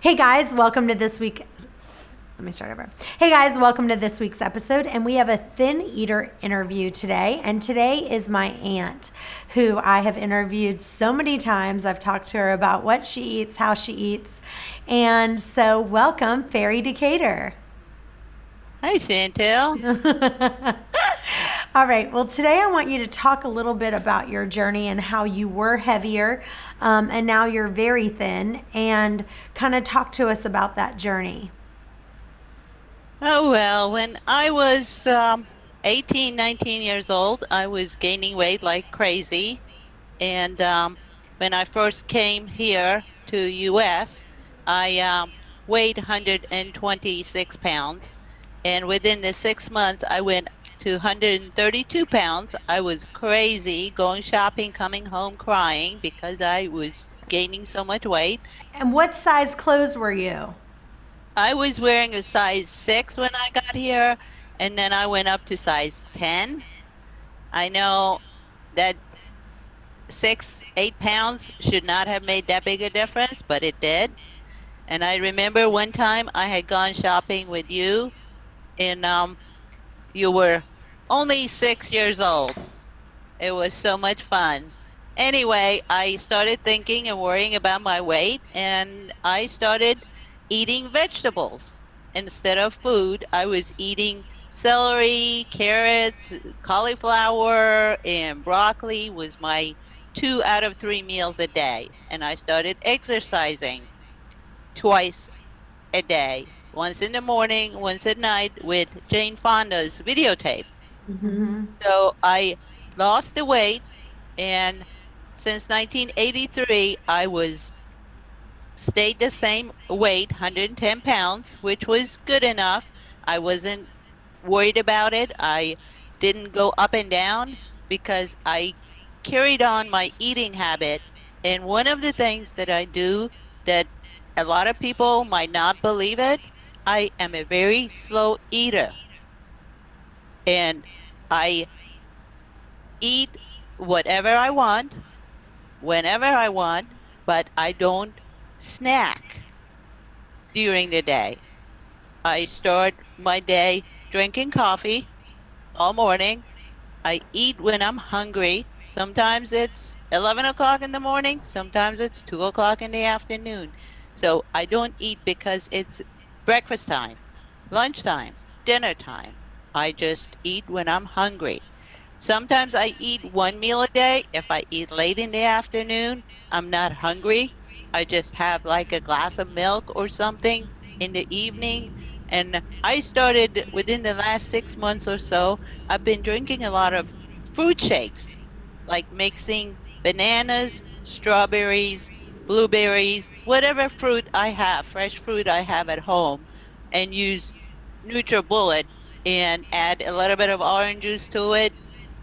Hey guys, welcome to this week. Let me start over. Hey guys, welcome to this week's episode. And we have a thin eater interview today. And today is my aunt, who I have interviewed so many times. I've talked to her about what she eats, how she eats. And so, welcome, Ferri Decatur. Hi, Chantel. All right. Well, today I want you to talk a little bit about your journey and how you were heavier and now you're very thin, and kind of talk to us about that journey. Oh, well, when I was 18, 19 years old, I was gaining weight like crazy. And when I first came here to US, I weighed 126 pounds. And within the 6 months, I went to 132 pounds. I was crazy, going shopping, coming home crying because I was gaining so much weight. And what size clothes were you? I was wearing a size 6 when I got here, and then I went up to size 10. I know that 8 pounds should not have made that big a difference, but it did. And I remember one time I had gone shopping with you, and you were only 6 years old. It was so much fun. Anyway, I started thinking and worrying about my weight, and I started eating vegetables. Instead of food, I was eating celery, carrots, cauliflower, and broccoli was my 2 out of 3 meals a day. And I started exercising twice a day, once in the morning, once at night with Jane Fonda's videotape. Mm-hmm. So I lost the weight, and since 1983, I was stayed the same weight, 110 pounds, which was good enough. I wasn't worried about it. I didn't go up and down because I carried on my eating habit. And one of the things that I do that a lot of people might not believe it, I am a very slow eater. And I eat whatever I want whenever I want, but I don't snack during the day. I start my day drinking coffee all morning. I eat when I'm hungry. Sometimes it's 11 o'clock in the morning, sometimes it's 2 o'clock in the afternoon. So I don't eat because it's breakfast time, lunchtime, dinner time. I just eat when I'm hungry. Sometimes I eat one meal a day. If I eat late in the afternoon, I'm not hungry. I just have like a glass of milk or something in the evening. And I started within the last 6 months or so, I've been drinking a lot of fruit shakes, like mixing bananas, strawberries, blueberries, whatever fruit I have, fresh fruit I have at home, and use NutriBullet and add a little bit of orange juice to it.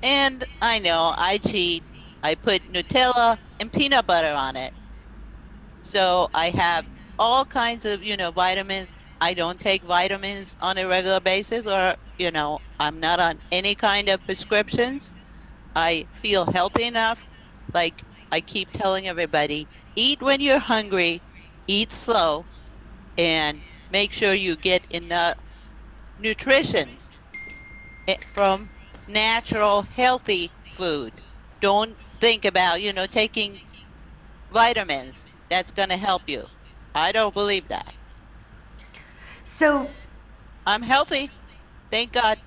And I know I cheat. I put Nutella and peanut butter on it. So I have all kinds of, vitamins. I don't take vitamins on a regular basis, or, I'm not on any kind of prescriptions. I feel healthy enough. Like I keep telling everybody, eat when you're hungry, eat slow, and make sure you get enough nutrition from natural, healthy food. Don't think about, taking vitamins. That's going to help you. I don't believe that. So, I'm healthy. Thank God.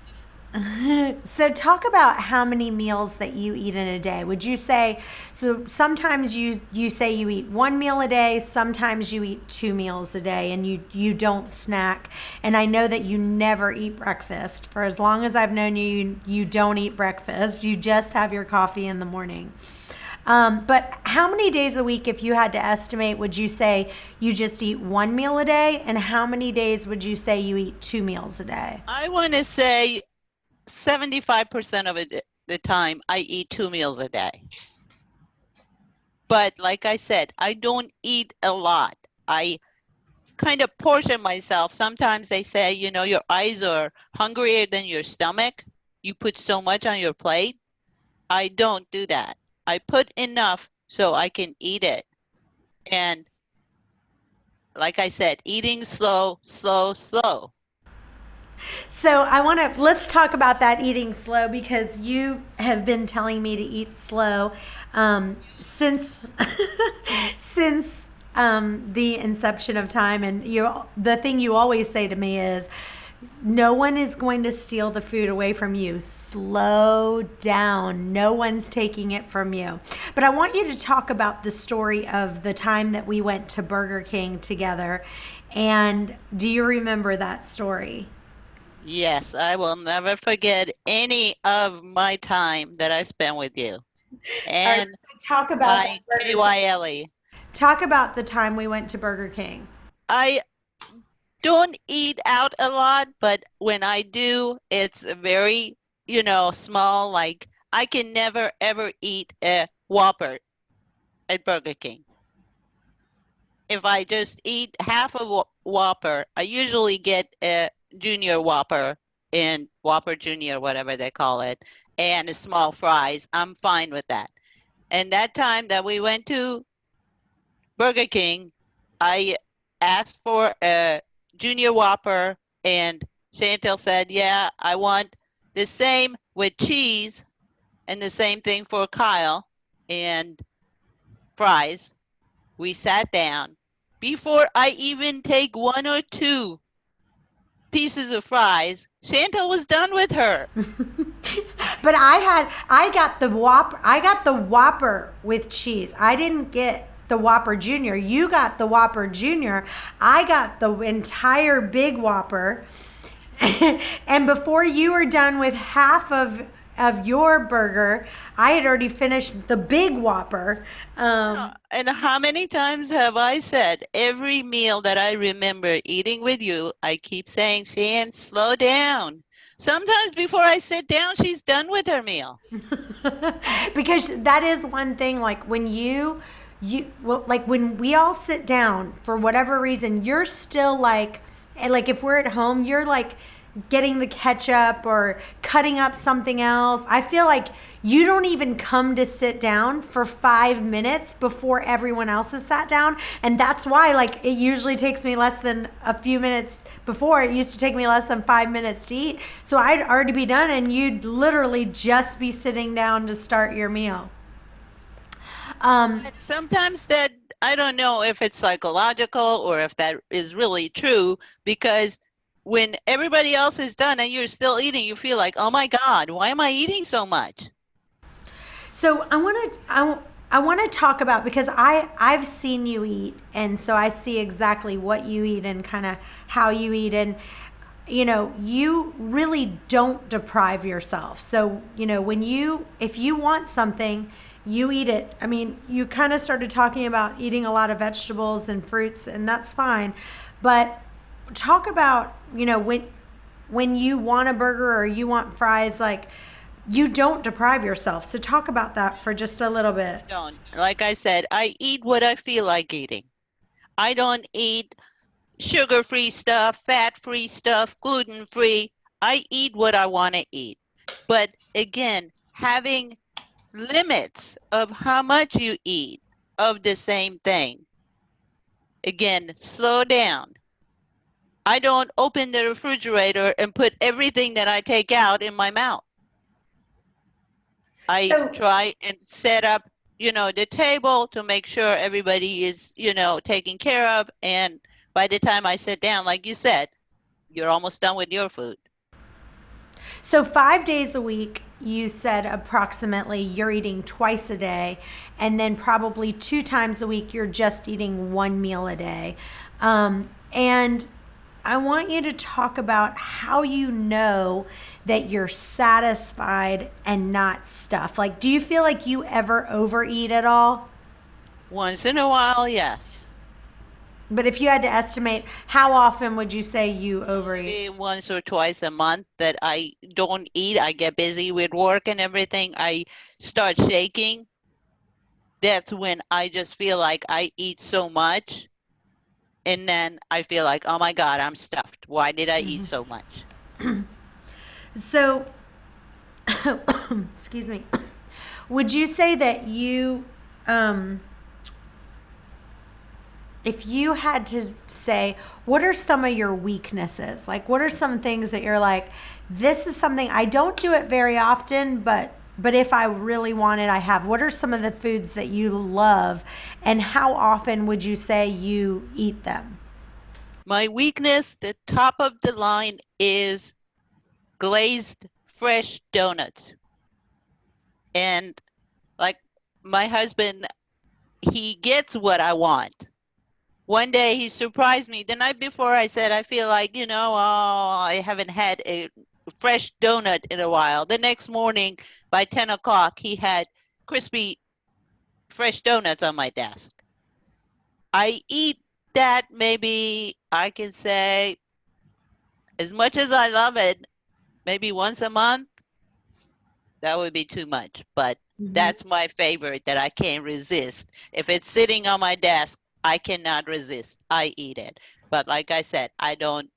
so talk about how many meals that you eat in a day. Would you say, so sometimes you say you eat one meal a day, sometimes you eat 2 meals a day, and you don't snack. And I know that you never eat breakfast. For as long as I've known you, you don't eat breakfast. You just have your coffee in the morning. But how many days a week, if you had to estimate, would you say you just eat one meal a day? And how many days would you say you eat 2 meals a day? I want to say 75% of it, the time I eat 2 meals a day. But like I said, I don't eat a lot. I kind of portion myself. Sometimes they say, your eyes are hungrier than your stomach. You put so much on your plate. I don't do that. I put enough so I can eat it. And like I said, eating slow, slow, slow. So let's talk about that eating slow because you have been telling me to eat slow since the inception of time. And the thing you always say to me is, no one is going to steal the food away from you. Slow down. No one's taking it from you. But I want you to talk about the story of the time that we went to Burger King together. And do you remember that story? Yes, I will never forget any of my time that I spent with you. All right, And so talk about that my Burger King. KYLE. Talk about the time we went to Burger King. I don't eat out a lot, but when I do, it's very, small. Like I can never ever eat a Whopper at Burger King. If I just eat half a Whopper, I usually get a Junior Whopper and Whopper Junior, whatever they call it, and a small fries. I'm fine with that. And that time that we went to Burger King, I asked for a Junior Whopper, and Chantel said, yeah, I want the same with cheese, and the same thing for Kyle and fries. We sat down. Before I even take one or two pieces of fries, Chantel was done with her. But I got the Whopper with cheese. I didn't get the Whopper Junior. You got the Whopper Junior. I got the entire big Whopper. And before you were done with half of your burger, I had already finished the big Whopper. And how many times have I said every meal that I remember eating with you, I keep saying, Shan, slow down. Sometimes before I sit down, she's done with her meal. Because that is one thing, like when like when we all sit down for whatever reason, you're still like, and like if we're at home, you're like getting the ketchup or cutting up something else. I feel like you don't even come to sit down for 5 minutes before everyone else has sat down. And that's why, like, it usually takes me less than a few minutes. Before, it used to take me less than 5 minutes to eat. So I'd already be done and you'd literally just be sitting down to start your meal. Sometimes that, I don't know if it's psychological or if that is really true, because when everybody else is done and you're still eating, you feel like, oh my God, why am I eating so much? So I want to talk about, because I've seen you eat, and so I see exactly what you eat and kind of how you eat, and you really don't deprive yourself. So if you want something, you eat it. I mean, you kind of started talking about eating a lot of vegetables and fruits, and that's fine, but talk about when you want a burger or you want fries, like, you don't deprive yourself. So talk about that for just a little bit. Don't. Like I said, I eat what I feel like eating. I don't eat sugar-free stuff, fat-free stuff, gluten-free. I eat what I want to eat. But again, having limits of how much you eat of the same thing. Again, slow down. I don't open the refrigerator and put everything that I take out in my mouth. I So try and set up, the table to make sure everybody is, taken care of. And by the time I sit down, like you said, you're almost done with your food. So 5 days a week, you said approximately you're eating twice a day, and then probably 2 times a week, you're just eating one meal a day. And I want you to talk about how you know that you're satisfied and not stuffed. Like, do you feel like you ever overeat at all? Once in a while, yes. But if you had to estimate, how often would you say you overeat? Maybe once or twice a month that I don't eat. I get busy with work and everything. I start shaking. That's when I just feel like I eat so much. And then I feel like, oh my God, I'm stuffed. Why did I eat so much? So, excuse me. Would you say that If you had to say, what are some of your weaknesses? Like, what are some things that you're like, this is something I don't do it very often, but if I really want it, I have. What are some of the foods that you love, and how often would you say you eat them? My weakness, the top of the line, is glazed fresh donuts. And like my husband, he gets what I want. One day he surprised me. The night before, I said, I feel like, oh, I haven't had a fresh donut in a while. The next morning, by 10 o'clock, he had crispy fresh donuts on my desk. I eat that, maybe I can say, as much as I love it, maybe once a month. That would be too much, but Mhm. that's my favorite that I can't resist. If it's sitting on my desk, I cannot resist. I eat it. But like I said, I don't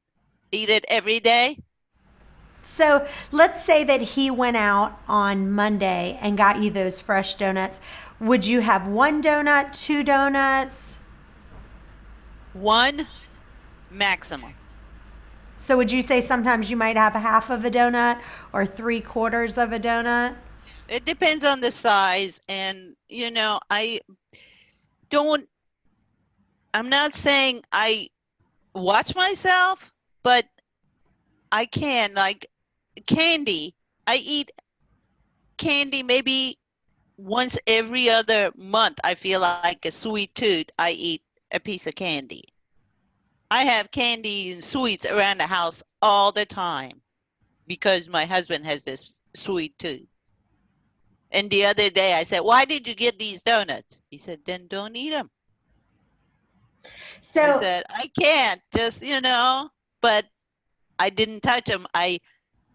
eat it every day. So let's say that he went out on Monday and got you those fresh donuts. Would you have one donut, two donuts? One maximum. So would you say sometimes you might have a half of a donut or three quarters of a donut? It depends on the size. And, I don't, I'm not saying I watch myself, but I can. Like candy, I eat candy maybe once every other month. I feel like a sweet tooth. I eat a piece of candy. I have candy and sweets around the house all the time because my husband has this sweet tooth. And the other day I said, "Why did you get these donuts?" He said, "Then don't eat them." I So said, "I can't, just, but I didn't touch them. I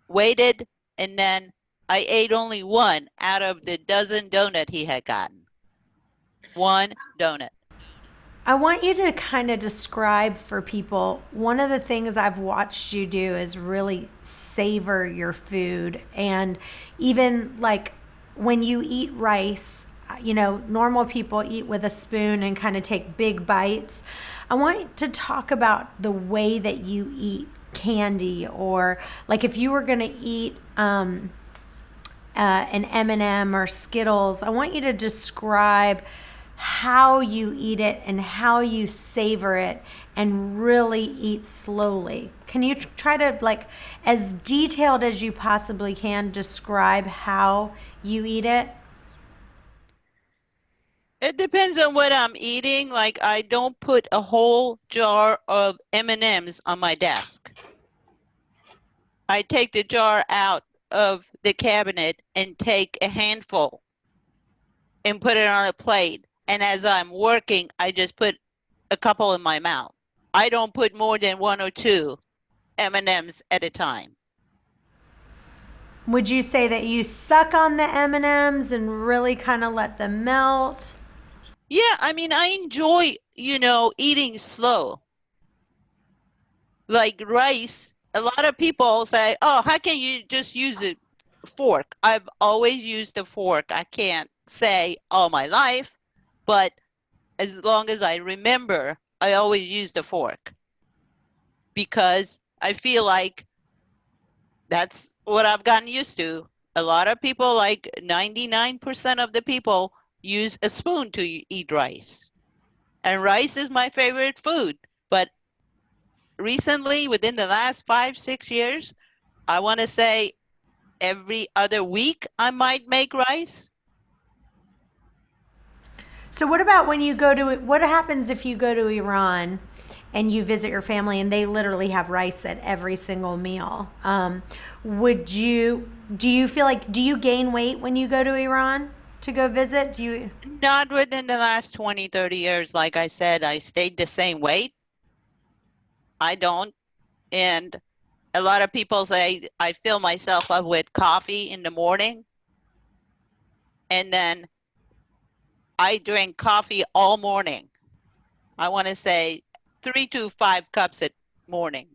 waited, and then I ate only one out of the dozen donut he had gotten. One donut. I want you to kind of describe for people one of the things I've watched you do is really savor your food. And even like when you eat rice, normal people eat with a spoon and kind of take big bites. I want to talk about the way that you eat candy, or like if you were going to eat an M&M or Skittles. I want you to describe how you eat it and how you savor it and really eat slowly. Can you try to, like, as detailed as you possibly can, describe how you eat it? It depends on what I'm eating. Like I don't put a whole jar of M&Ms on my desk. I take the jar out of the cabinet and take a handful and put it on a plate. And as I'm working, I just put a couple in my mouth. I don't put more than one or two M&Ms at a time. Would you say that you suck on the M&Ms and M's and really kind of let them melt? Yeah, I mean, I enjoy, eating slow. Like rice, a lot of people say, "Oh, how can you just use a fork?" I've always used a fork. I can't say all my life, but as long as I remember, I always used a fork because I feel like that's what I've gotten used to. A lot of people, like 99% of the people, use a spoon to eat rice. And rice is my favorite food. But recently, within the last 5, 6 years, I want to say every other week I might make rice. So what about when you go to what happens if you go to Iran and you visit your family and they literally have rice at every single meal? Would you do you feel like do you gain weight when you go to Iran to go visit? Do you Not within the last 20, 30 years. Like I said, I stayed the same weight. I don't. And a lot of people say I fill myself up with coffee in the morning, and then I drink coffee all morning. I want to say 3 to 5 cups at morning.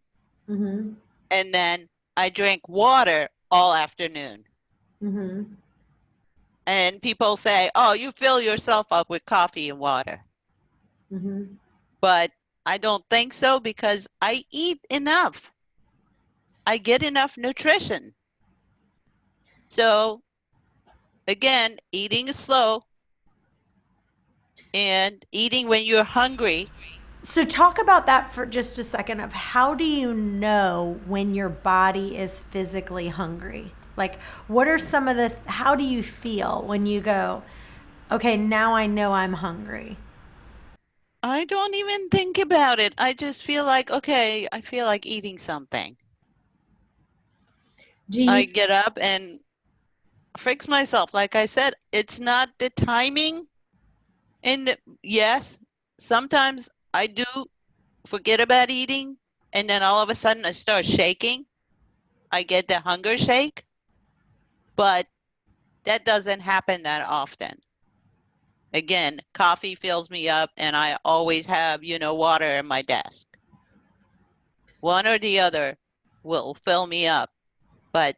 Mm-hmm. And then I drink water all afternoon. Mm-hmm. And people say, "Oh, you fill yourself up with coffee and water." Mm-hmm. But I don't think so because I eat enough. I get enough nutrition. So again, eating slow and eating when you're hungry. So talk about that for just a second of how do you know when your body is physically hungry? Like what are some of the how do you feel when you go, okay, now I know I'm hungry? I don't even think about it. I just feel like, okay, I feel like eating something. Do I you get up and fix myself. Like I said, it's not the timing. And yes, sometimes I do forget about eating, and then all of a sudden I start shaking. I get the hunger shake, but that doesn't happen that often. Again, coffee fills me up, and I always have, water in my desk. One or the other will fill me up, but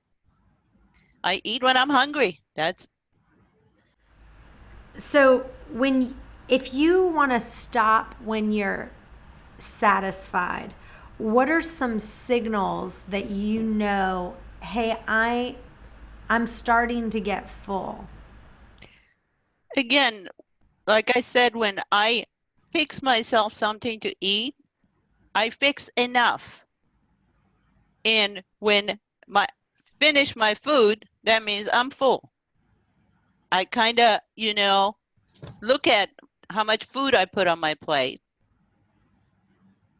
I eat when I'm hungry. That's so when if you want to stop when you're satisfied, what are some signals that you know, hey, I'm starting to get full? again, like I said, when I fix myself something to eat, I fix enough. And when my finish my food, that means I'm full. I kind of, look at how much food I put on my plate.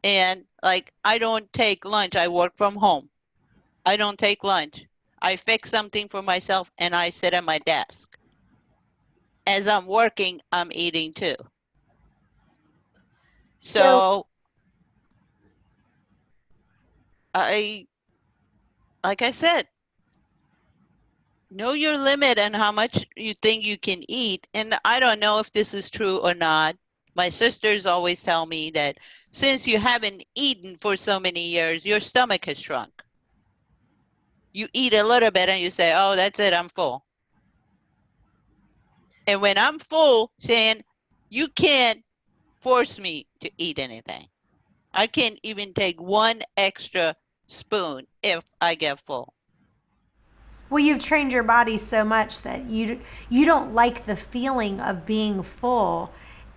And like, I don't take lunch. I work from home. I don't take lunch. I fix something for myself and I sit at my desk. As I'm working, I'm eating too. So So I, like I said, know your limit and how much you think you can eat. And I don't know if this is true or not. My sisters always tell me that since you haven't eaten for so many years, your stomach has shrunk. You eat a little bit and you say, oh, that's it, I'm full. And when I'm full, saying, you can't force me to eat anything. I can't even take one extra spoon if I get full. well, you've trained your body so much that you don't like the feeling of being full.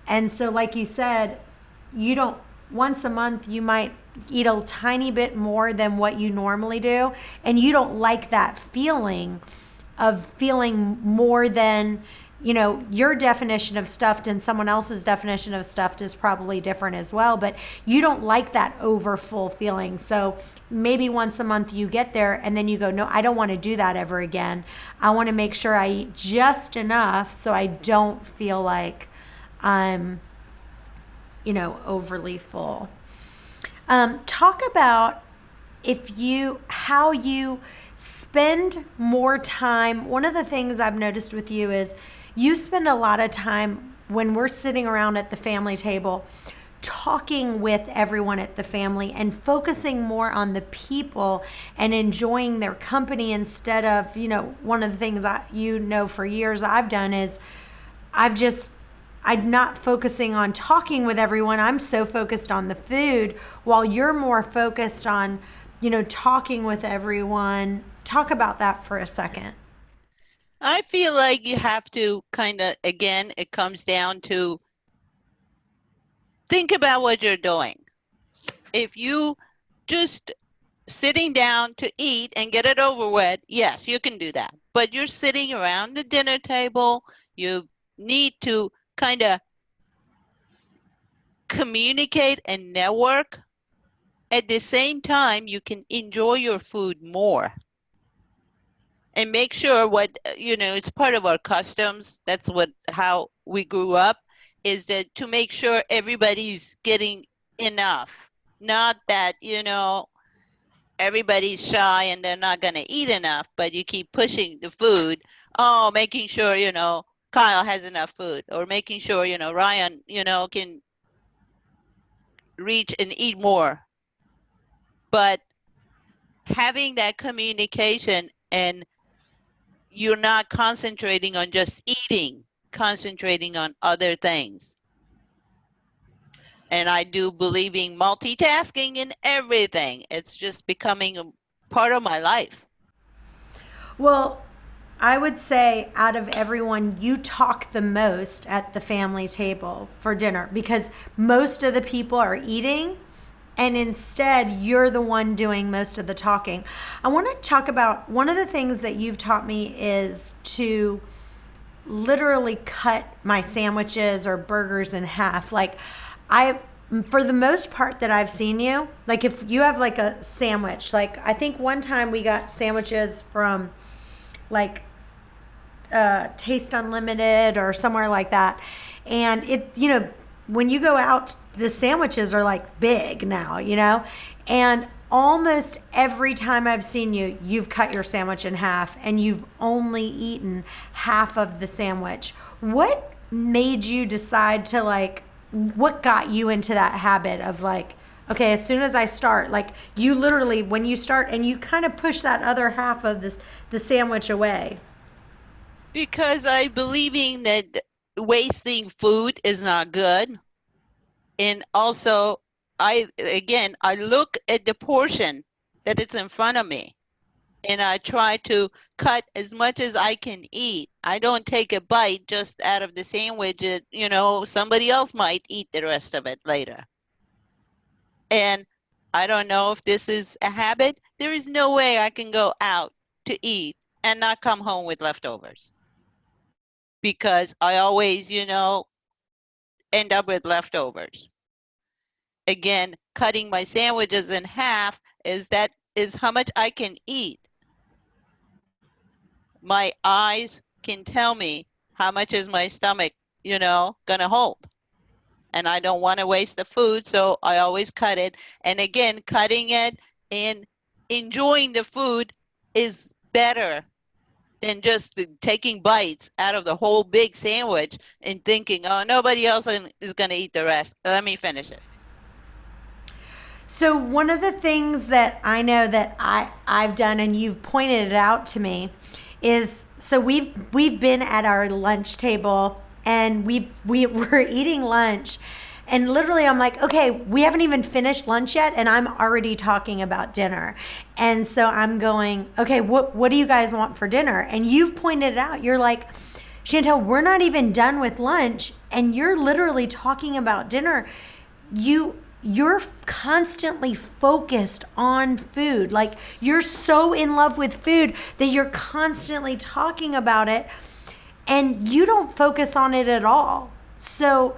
And so like you said, you don't once a month you might eat a tiny bit more than what you normally do, and you don't like that feeling of feeling more than your definition of stuffed and someone else's definition of stuffed is probably different as well, but you don't like that over full feeling. So maybe once a month you get there and then you go, no, I don't want to do that ever again. I want to make sure I eat just enough so I don't feel like I'm overly full. Talk about if you how you spend more time. One of the things I've noticed with you is you spend a lot of time when we're sitting around at the family table talking with everyone at the family and focusing more on the people and enjoying their company instead of, one of the things for years I've done is I'm not focusing on talking with everyone. I'm so focused on the food while you're more focused on, talking with everyone. Talk about that for a second. I feel like you have to kind of, again, it comes down to think about what you're doing. If you just sitting down to eat and get it over with, yes, you can do that. But you're sitting around the dinner table, you need to kind of communicate and network. At the same time, you can enjoy your food more and make sure it's part of our customs. That's how we grew up, is that to make sure everybody's getting enough. Not that, everybody's shy and they're not going to eat enough, but you keep pushing the food. Oh, making sure, Kyle has enough food, or making sure, Ryan, can reach and eat more. But having that communication, and you're not concentrating on just eating, concentrating on other things. And I do believe in multitasking in everything. It's just becoming a part of my life. Well, I would say out of everyone, you talk the most at the family table for dinner because most of the people are eating and instead you're the one doing most of the talking. I want to talk about one of the things that you've taught me is to literally cut my sandwiches or burgers in half. Like I for the most part that I've seen you, like if you have like a sandwich, like I think one time we got sandwiches from like Taste Unlimited or somewhere like that. And when you go out, the sandwiches are like big now, and almost every time I've seen you, you've cut your sandwich in half and you've only eaten half of the sandwich. What made you decide to what got you into that habit of okay, as soon as I start, like you literally, when you start and you kind of push that other half of the sandwich away? Because I believing that wasting food is not good. And also, I look at the portion that it's in front of me and I try to cut as much as I can eat. I don't take a bite just out of the sandwich that, somebody else might eat the rest of it later. And I don't know if this is a habit. There is no way I can go out to eat and not come home with leftovers because I always, end up with leftovers. Again, cutting my sandwiches in half is how much I can eat. My eyes can tell me how much is my stomach, gonna hold. And I don't want to waste the food, so I always cut it. And again, cutting it and enjoying the food is better than just taking bites out of the whole big sandwich and thinking, oh, nobody else is going to eat the rest. Let me finish it. So one of the things that I know that I've done and you've pointed it out to me is, so we've been at our lunch table and we're eating lunch, and literally I'm like, okay, we haven't even finished lunch yet and I'm already talking about dinner. And so I'm going, okay, what do you guys want for dinner? And you've pointed it out. You're like, Chantel, we're not even done with lunch and you're literally talking about dinner. You're constantly focused on food. Like you're so in love with food that you're constantly talking about it and you don't focus on it at all. So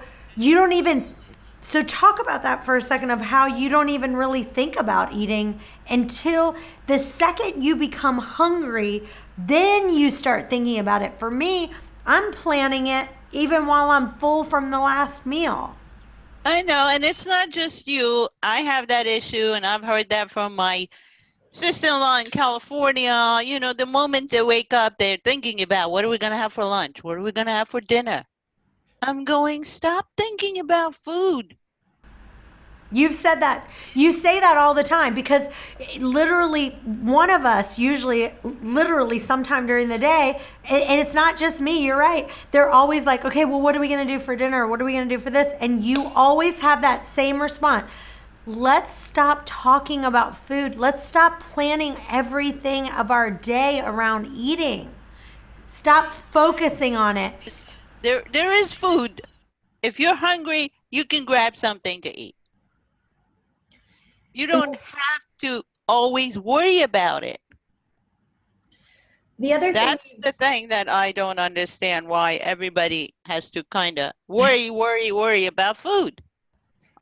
talk about that for a second of how you don't even really think about eating until the second you become hungry, then you start thinking about it. For me, I'm planning it even while I'm full from the last meal. I know, and it's not just you. I have that issue, and I've heard that from my sister-in-law in California. The moment they wake up, they're thinking about what are we going to have for lunch? What are we going to have for dinner? I'm going, stop thinking about food. You've said that. You say that all the time because literally one of us, usually literally sometime during the day, and it's not just me, you're right. They're always like, okay, well, what are we going to do for dinner? What are we going to do for this? And you always have that same response. Let's stop talking about food. Let's stop planning everything of our day around eating. Stop focusing on it. There is food. If you're hungry, you can grab something to eat. You don't have to always worry about it. That's the thing that I don't understand, why everybody has to kind of worry about food.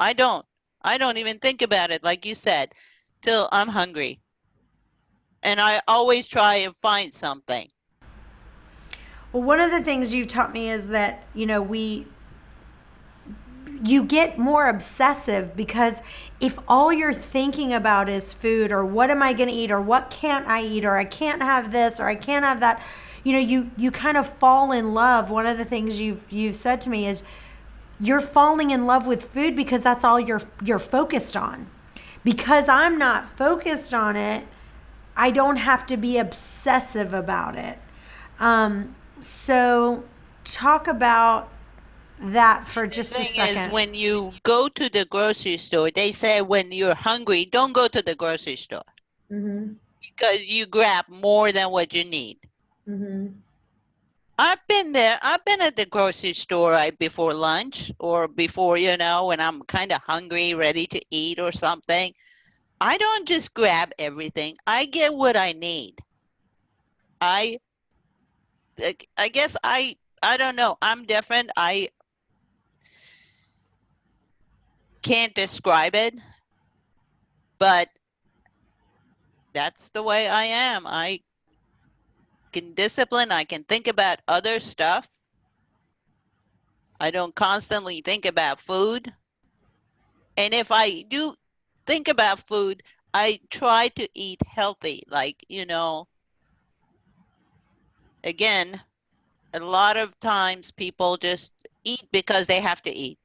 I don't even think about it, like you said, till I'm hungry. And I always try and find something. Well, one of the things you taught me is that, you get more obsessive because if all you're thinking about is food or what am I going to eat or what can't I eat or I can't have this or I can't have that, you kind of fall in love. One of the things you've said to me is you're falling in love with food because that's all you're focused on. Because I'm not focused on it, I don't have to be obsessive about it. So talk about that for The just a thing is, second. when you go to the grocery store, they say when you're hungry, don't go to the grocery store Mm-hmm. because you grab more than what you need. Mm-hmm. I've been there. I've been at the grocery store right before lunch or before, when I'm kind of hungry, ready to eat or something. I don't just grab everything. I get what I need. I I guess I don't know. I'm different. I can't describe it, but that's the way I am. I can discipline. I can think about other stuff. I don't constantly think about food. And if I do think about food, I try to eat healthy. Like, again, a lot of times people just eat because they have to eat.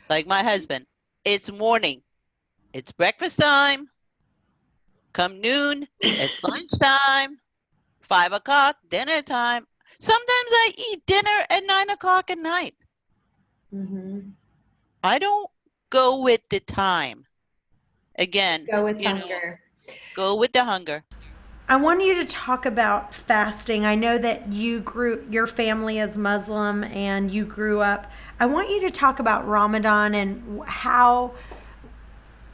Like my husband, it's morning, it's breakfast time, come noon, it's lunchtime, 5 o'clock, dinner time. Sometimes I eat dinner at 9 o'clock at night. Mm-hmm. I don't go with the time. Again, Go with hunger. go with the hunger. I want you to talk about fasting. I know that your family is Muslim and you grew up. I want you to talk about Ramadan and how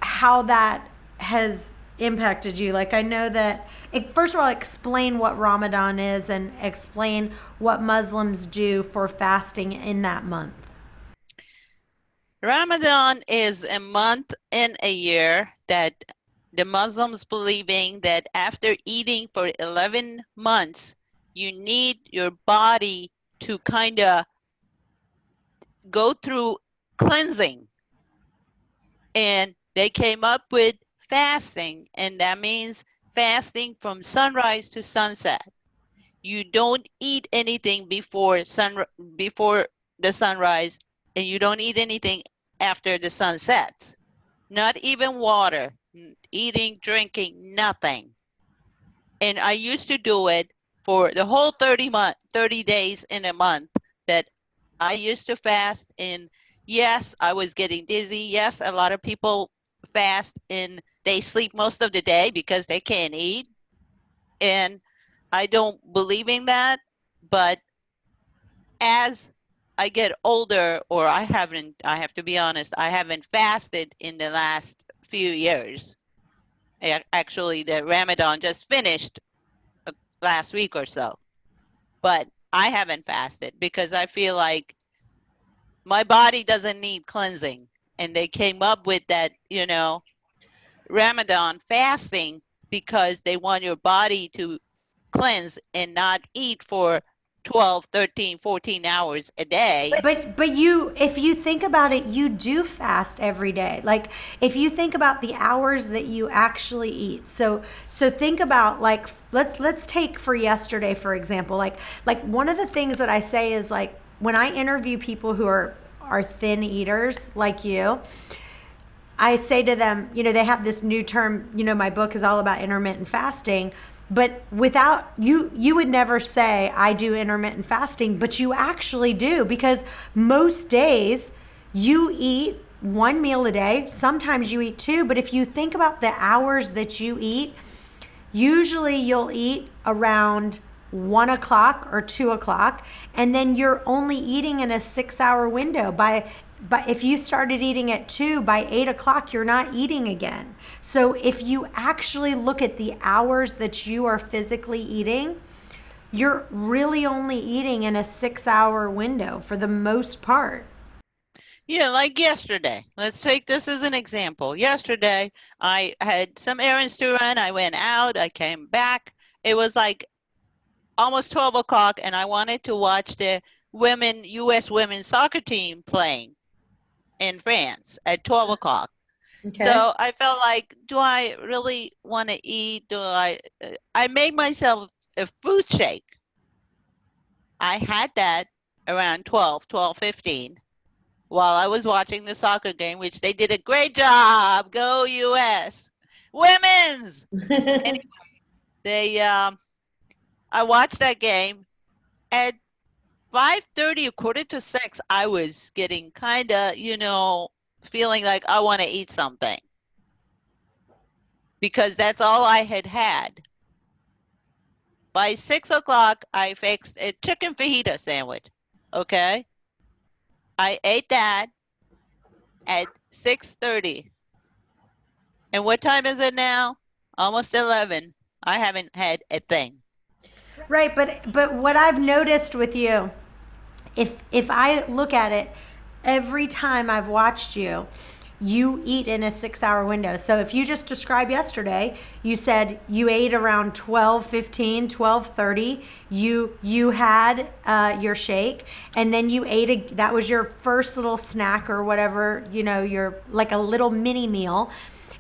that has impacted you. Like I know that first of all, explain what Ramadan is and explain what Muslims do for fasting in that month. Ramadan is a month in a year that the Muslims believing that after eating for 11 months, you need your body to kind of go through cleansing. And they came up with fasting, and that means fasting from sunrise to sunset. You don't eat anything before the sunrise, and you don't eat anything after the sun sets. Not even water, eating, drinking, nothing. And I used to do it for the whole 30 days in a month that I used to fast. And yes, I was getting dizzy. Yes, a lot of people fast and they sleep most of the day because they can't eat. And I don't believe in that. But as I get older, or I have to be honest, I haven't fasted in the last few years. Actually, the Ramadan just finished last week or so, but I haven't fasted because I feel like my body doesn't need cleansing. And they came up with that, Ramadan fasting because they want your body to cleanse and not eat for 12, 13, 14 hours a day. But you, if you think about it, you do fast every day. Like if you think about the hours that you actually eat. So think about, like, let's take for yesterday for example. Like one of the things that I say is, like, when I interview people who are thin eaters like you, I say to them, they have this new term, my book is all about intermittent fasting. But without you would never say I do intermittent fasting, but you actually do, because most days you eat one meal a day. Sometimes you eat two, but if you think about the hours that you eat, usually you'll eat around 1 o'clock or 2 o'clock, and then you're only eating in a 6 hour window. But if you started eating at 2, by 8 o'clock, you're not eating again. So if you actually look at the hours that you are physically eating, you're really only eating in a 6 hour window for the most part. Yeah, like yesterday. Let's take this as an example. Yesterday, I had some errands to run. I went out, I came back. It was like almost 12 o'clock, and I wanted to watch the U.S. women's soccer team playing in France at 12 o'clock. Okay. So I felt like, do I really want to eat? I made myself a fruit shake. I had that around 12:15, while I was watching the soccer game, which they did a great job. Go US. Women's. Anyway, I watched that game at 5:30, quarter to 6, I was getting kind of, feeling like I want to eat something because that's all I had had. By 6 o'clock, I fixed a chicken fajita sandwich. Okay. I ate that at 6:30. And what time is it now? Almost 11. I haven't had a thing. Right, but what I've noticed with you, if I look at it, every time I've watched you, you eat in a 6 hour window. So if you just described yesterday, you said you ate around 12:15, 12:30. You had your shake, and then you ate that was your first little snack or whatever, your like a little mini meal.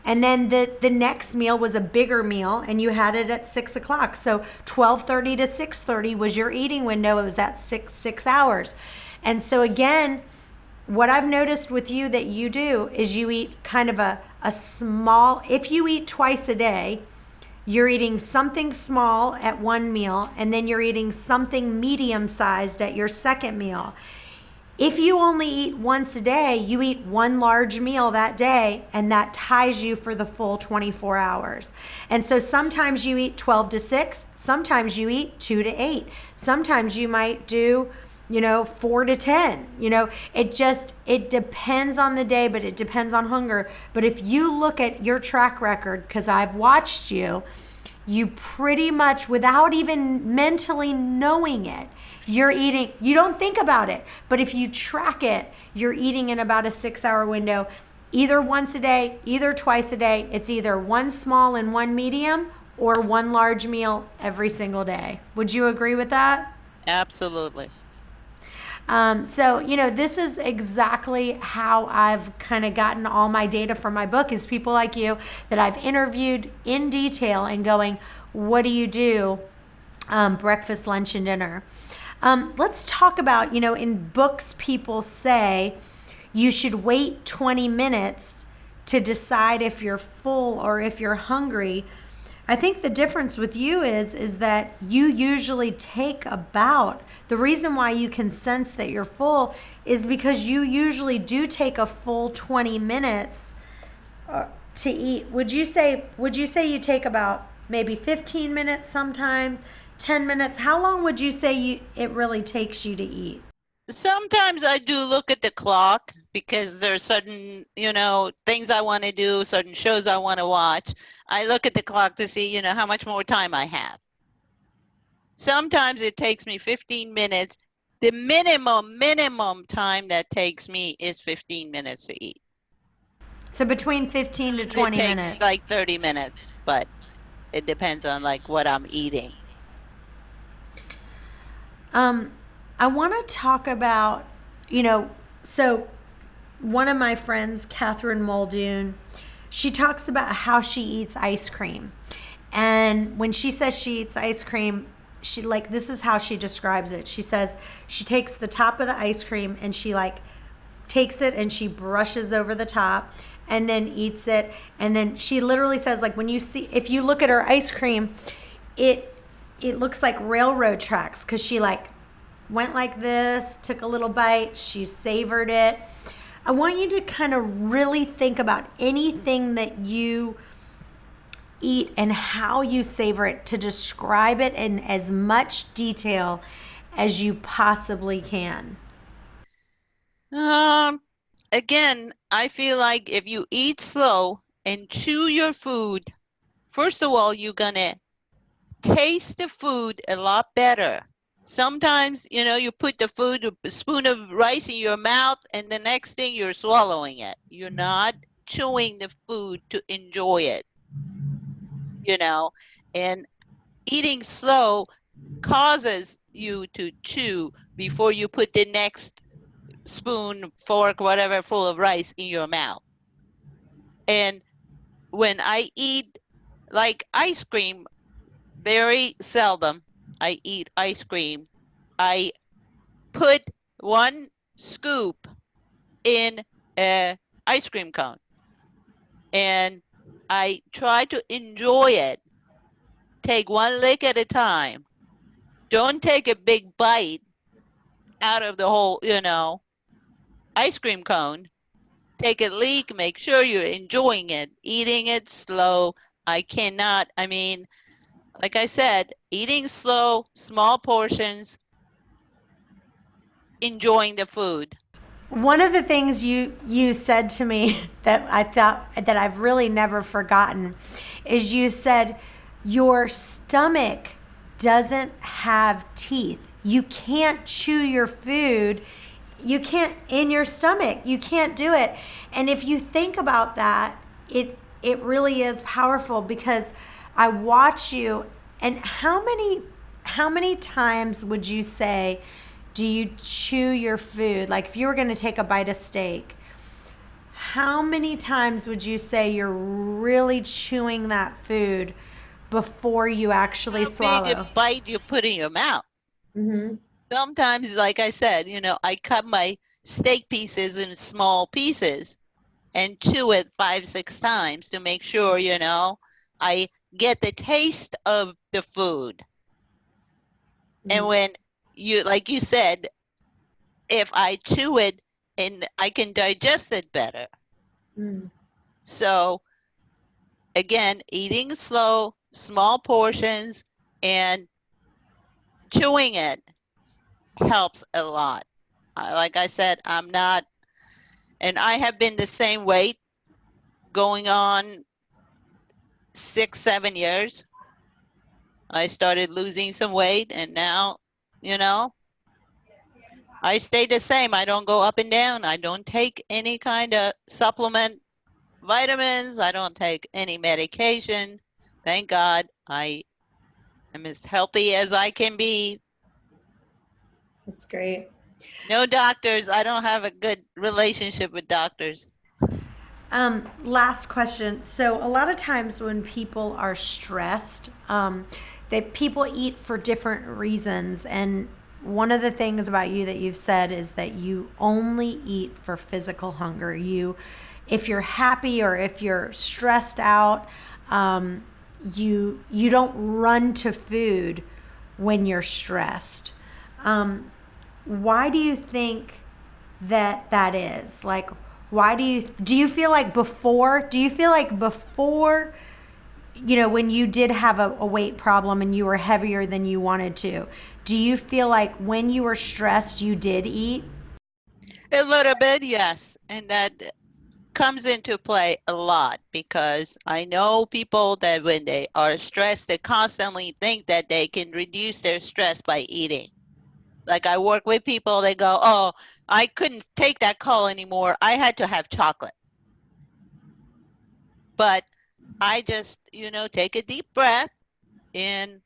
And then the next meal was a bigger meal, and you had it at 6 o'clock. So 12:30 to 6:30 was your eating window. It was at 6 hours. And so again, what I've noticed with you that you do is you eat kind of a small, if you eat twice a day, you're eating something small at one meal, and then you're eating something medium sized at your second meal. If you only eat once a day, you eat one large meal that day, and that ties you for the full 24 hours. And so sometimes you eat 12 to 6, sometimes you eat 2 to 8, sometimes you might do 4 to 10. It depends on the day, but it depends on hunger. But if you look at your track record, because I've watched you, you pretty much, without even mentally knowing it, you're eating, you don't think about it, but if you track it, you're eating in about a 6 hour window, either once a day, either twice a day. It's either one small and one medium or one large meal every single day. Would you agree with that? Absolutely. So, this is exactly how I've kind of gotten all my data from my book, is people like you that I've interviewed in detail and going, what do you do breakfast, lunch, and dinner? Let's talk about, in books, people say you should wait 20 minutes to decide if you're full or if you're hungry. I think the difference with you is that you usually take about, the reason why you can sense that you're full is because you usually do take a full 20 minutes to eat. Would you say you take about maybe 15 minutes sometimes, 10 minutes? How long would you say it really takes you to eat? Sometimes I do look at the clock because there's certain, things I want to do, certain shows I want to watch. I look at the clock to see, how much more time I have. Sometimes it takes me 15 minutes. The minimum time that takes me is 15 minutes to eat. So between 15 to 20 it minutes. takes like 30 minutes, but it depends on like what I'm eating. I want to talk about, so one of my friends, Catherine Muldoon, she talks about how she eats ice cream. And when she says she eats ice cream, this is how she describes it. She says she takes the top of the ice cream and she takes it and she brushes over the top and then eats it. And then she literally says, if you look at her ice cream, it looks like railroad tracks, because she went like this, took a little bite, she savored it. I want you to kind of really think about anything that you eat and how you savor it, to describe it in as much detail as you possibly can. Again, I feel like if you eat slow and chew your food, first of all, you're gonna taste the food a lot better. Sometimes, you put the food, a spoon of rice in your mouth, and the next thing you're swallowing it. You're not chewing the food to enjoy it, and eating slow causes you to chew before you put the next spoon, fork, whatever, full of rice in your mouth. And when I eat like ice cream, very seldom I eat ice cream. I put one scoop in a ice cream cone and I try to enjoy it. Take one lick at a time. Don't take a big bite. out of the whole, ice cream cone. Take a leak, make sure you're enjoying it, eating it slow. I mean, like I said, eating slow, small portions, enjoying the food. One of the things you said to me that I thought that I've really never forgotten is you said your stomach doesn't have teeth. You can't chew your food. You can't in your stomach. You can't do it. And if you think about that, it really is powerful because I watch you and how many times would you say do you chew your food? Like if you were going to take a bite of steak, how many times would you say you're really chewing that food before you actually How big a swallow? bite you put in your mouth? Mm-hmm. Sometimes, like I said, I cut my steak pieces in small pieces and chew it 5, 6 times to make sure, I get the taste of the food. And when like you said, if I chew it and I can digest it better. Mm-hmm. So again, eating slow, small portions, and chewing it helps a lot. Like I said, I'm not, and I have been the same weight going on 6, 7 years. I started losing some weight, and now, you know, I stay the same. I don't go up and down. I don't take any kind of supplement, vitamins. I don't take any medication. Thank God I am as healthy as I can be. That's great. No doctors. I don't have a good relationship with doctors. Last question. So a lot of times when people are stressed, that people eat for different reasons. And one of the things about you that you've said is that you only eat for physical hunger. If you're happy or if you're stressed out, you don't run to food when you're stressed. Why do you think that is? Like, why do you feel like before when you did have a weight problem and you were heavier than you wanted to, do you feel like when you were stressed you did eat? A little bit, yes. And that comes into play a lot because I know people that when they are stressed, they constantly think that they can reduce their stress by eating. Like I work with people, they go, "Oh, I couldn't take that call anymore. I had to have chocolate." But I just, take a deep breath, and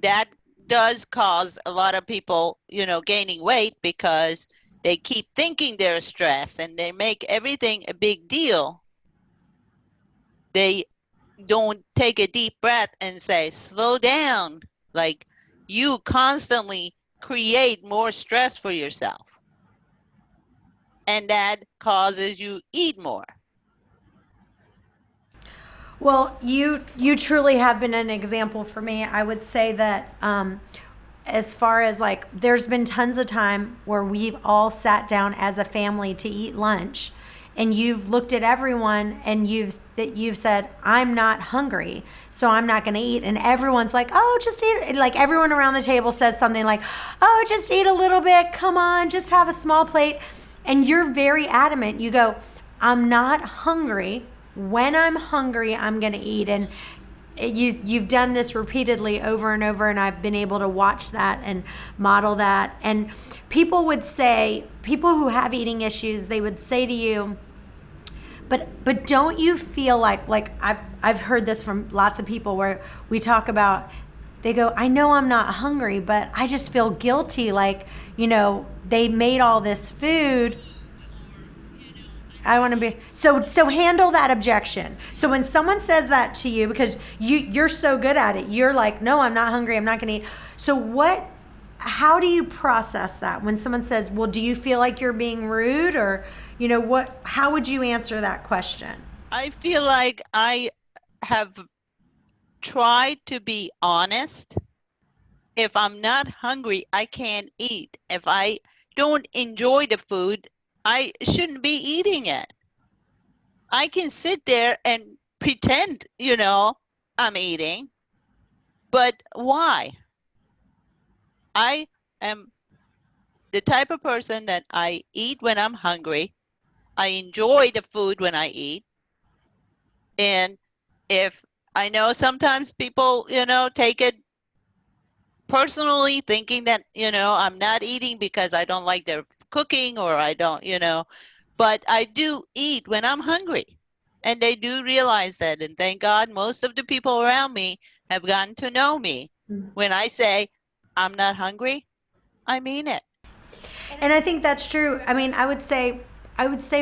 that does cause a lot of people, gaining weight because they keep thinking they're stressed and they make everything a big deal. They don't take a deep breath and say, slow down. Like you constantly create more stress for yourself, and that causes you eat more. Well, you truly have been an example for me. I would say that as far as like, there's been tons of time where we've all sat down as a family to eat lunch, and you've looked at everyone and you've said, I'm not hungry, so I'm not going to eat. And everyone's like, oh, just eat. Like everyone around the table says something like, oh, just eat a little bit. Come on, just have a small plate. And you're very adamant. You go, I'm not hungry. When I'm hungry, I'm going to eat. And you've done this repeatedly over and over, and I've been able to watch that and model that. And people who have eating issues, they would say to you, but don't you feel like I've heard this from lots of people where we talk about, they go, I know I'm not hungry, but I just feel guilty, like, they made all this food. I want to be so handle that objection. So when someone says that to you, because you're so good at it, you're like, no, I'm not hungry, I'm not going to eat. So how do you process that when someone says, well, do you feel like you're being rude, or how would you answer that question? I feel like I have tried to be honest if I'm not hungry, I can't eat. If I don't enjoy the food, I shouldn't be eating it. I can sit there and pretend, I'm eating, but why? I am the type of person that I eat when I'm hungry. I enjoy the food when I eat. And if I know sometimes people, take it personally, thinking that, I'm not eating because I don't like their cooking or I don't, but I do eat when I'm hungry. And they do realize that. And thank God most of the people around me have gotten to know me. When I say I'm not hungry, I mean it. And I think that's true. I mean, I would say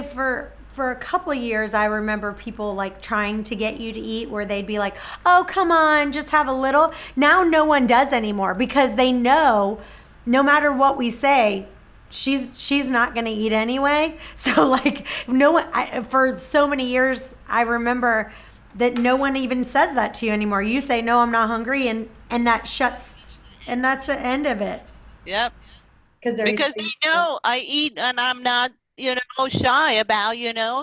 for a couple of years, I remember people like trying to get you to eat where they'd be like, "Oh, come on, just have a little." Now no one does anymore because they know no matter what we say, she's not going to eat anyway. So like no one for so many years I remember that no one even says that to you anymore. You say, "No, I'm not hungry," and that shuts and that's the end of it. Yep. Because they're Because they know I eat and I'm not, shy about,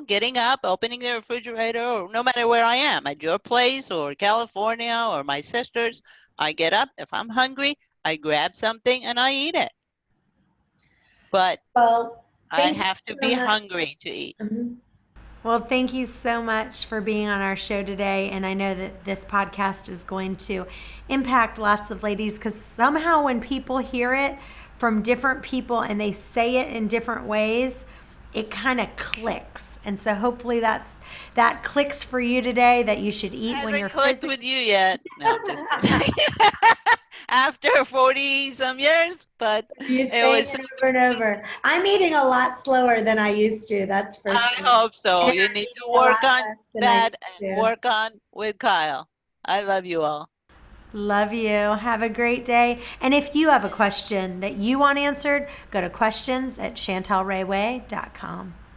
getting up, opening the refrigerator, or no matter where I am, at your place or California or my sister's, I get up. If I'm hungry, I grab something and I eat it. But well, I thank you have to so be much. hungry to eat. Well, thank you so much for being on our show today. And I know that this podcast is going to impact lots of ladies because somehow when people hear it from different people and they say it in different ways, it kind of clicks. And so hopefully that clicks for you today that you should eat when Hasn't you're clicked physically. with you yet. No, I'm just kidding. After 40 some years, but You it saying was, it over and over. I'm eating a lot slower than I used to, that's for I sure. hope so. And You I'm need to eating a lot work on less than I that used and to. work on with Kyle. I love you all. Love you. Have a great day. And if you have a question that you want answered, go to questions@chantelrayway.com.